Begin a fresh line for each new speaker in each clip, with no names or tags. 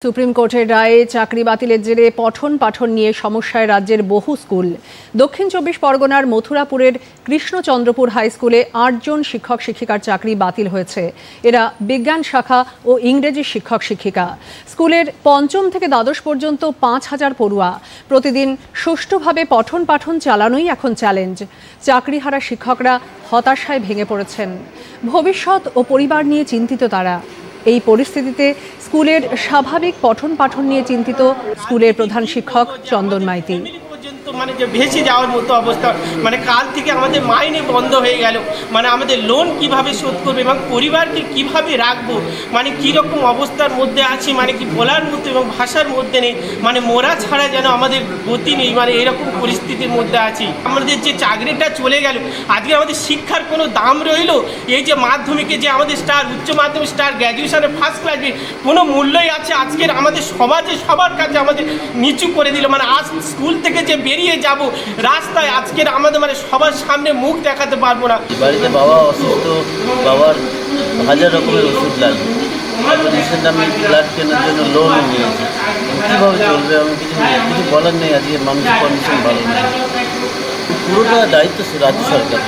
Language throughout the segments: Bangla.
সুপ্রিম কোর্টের রায়ে চাকরি বাতিলের জেরে পঠন পাঠন নিয়ে সমস্যায় রাজ্যের বহু স্কুল। দক্ষিণ ২৪ পরগনার মথুরাপুরের কৃষ্ণচন্দ্রপুর হাই স্কুলে ৮ জন শিক্ষক শিক্ষিকার চাকরি বাতিল হয়েছে। এরা বিজ্ঞান শাখা ও ইংরেজি শিক্ষক শিক্ষিকা। স্কুলের পঞ্চম থেকে দ্বাদশ পর্যন্ত ৫,০০০ পড়ুয়া। প্রতিদিন সুষ্ঠুভাবে পঠন পাঠন চালানোই এখন চ্যালেঞ্জ। চাকরিহারা শিক্ষকরা হতাশায় ভেঙে পড়েছেন। ভবিষ্যৎ ও পরিবার নিয়ে চিন্তিত তারা। এই পরিস্থিতিতে স্কুলের স্বাভাবিক পঠন পাঠন নিয়ে চিন্তিত স্কুলের প্রধান শিক্ষক চন্দন মাইতি।
মানে যে ভেসে যাওয়ার মতো অবস্থা, মানে কাল থেকে আমাদের মাইনে বন্ধ হয়ে গেল, মানে আমাদের লোন কিভাবে শোধ করবে এবং পরিবারকে কিভাবে রাখবো, মানে কীরকম অবস্থার মধ্যে আছি, মানে কি বলার মতো এবং ভাষার মধ্যে নেই, মানে মোরা ছাড়া যেন আমাদের গতি নেই, মানে এরকম পরিস্থিতির মধ্যে আছি। আমাদের যে চাকরিটা চলে গেল, আজকে আমাদের শিক্ষার কোনো দাম রইল? এই যে মাধ্যমিকে যে আমাদের স্টার, উচ্চ মাধ্যমিক স্টার, গ্র্যাজুয়েশনে ফার্স্ট ক্লাসে কোনো মূল্যই আছে? আজকের আমাদের সমাজে সবার কাছে আমাদের নিচু করে দিল। মানে আজ স্কুল থেকে যে বেরিয়ে যাব রাস্তায়, আজকের আমাদের মানে সবার সামনে মুখ দেখাতে পারবো না।
বাড়িতে বাবা অসুস্থ, বাবার 1000 রকমের ওষুধ লাগবে। রিসেন্ট আমি ব্লাড কেনার জন্য লোন নিয়েছি। কীভাবে চলবে আমি কিছু বলার নেই। আজকে মানুষের কন্ডিশন ভালো নেই। পুরোটা দায়িত্ব রাজ্য সরকার।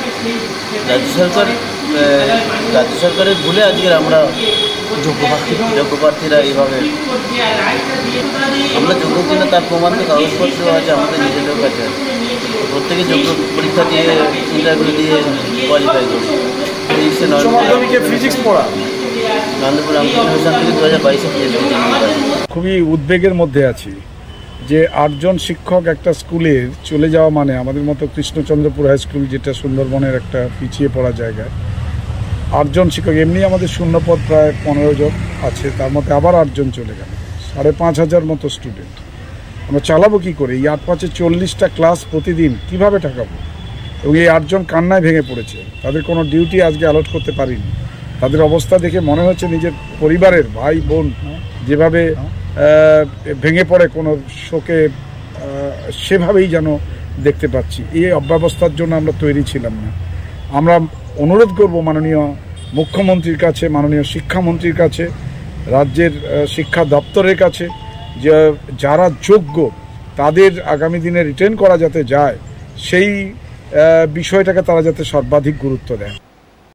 রাজ্য সরকারের ভুলে আজকের আমরা যোগ্য প্রার্থীরা এইভাবে, আমরা যোগ্য কিনা তার প্রমাণ তো কাগজপত্র আছে আমাদের নিজেদের কাছে। প্রত্যেকে যোগ্য পরীক্ষা দিয়ে ইন্টারভিউ দিয়ে কোয়ালিফাই করি।
ফিজিক্স পড়া
নন্দপুর রামকৃষ্ণ থেকে 2022-এ
খুবই উদ্বেগের মধ্যে আছি যে ৮ জন শিক্ষক একটা স্কুলের চলে যাওয়া, মানে আমাদের মতো কৃষ্ণচন্দ্রপুর হাই স্কুল যেটা সুন্দরবনের একটা পিছিয়ে পড়া জায়গায় ৮ জন শিক্ষক, এমনি আমাদের শূন্যপদ প্রায় 15 জন আছে, তার মধ্যে আবার ৮ জন চলে গেল। 5,500 মতো স্টুডেন্ট আমরা চালাবো কী করে? এই 8-5-এ 40টা ক্লাস প্রতিদিন কীভাবে ঠাকাবো? এবং এই 8 জন কান্নায় ভেঙে পড়েছে। তাদের কোনো ডিউটি আজকে অ্যালট করতে পারিনি। তাদের অবস্থা দেখে মনে হচ্ছে নিজের পরিবারের ভাই বোন যেভাবে ভেঙে পড়ে কোনো শোকে, সেভাবেই যেন দেখতে পাচ্ছি। এই অব্যবস্থার জন্য আমরা তৈরি ছিলাম না। আমরা অনুরোধ করব মাননীয় মুখ্যমন্ত্রীর কাছে, মাননীয় শিক্ষামন্ত্রীর কাছে, রাজ্যের শিক্ষা দপ্তরের কাছে, যে যারা যোগ্য তাদের আগামী দিনে রিটেন করা যাতে যায়, সেই বিষয়টাকে তারা যাতে সর্বাধিক গুরুত্ব দেয়।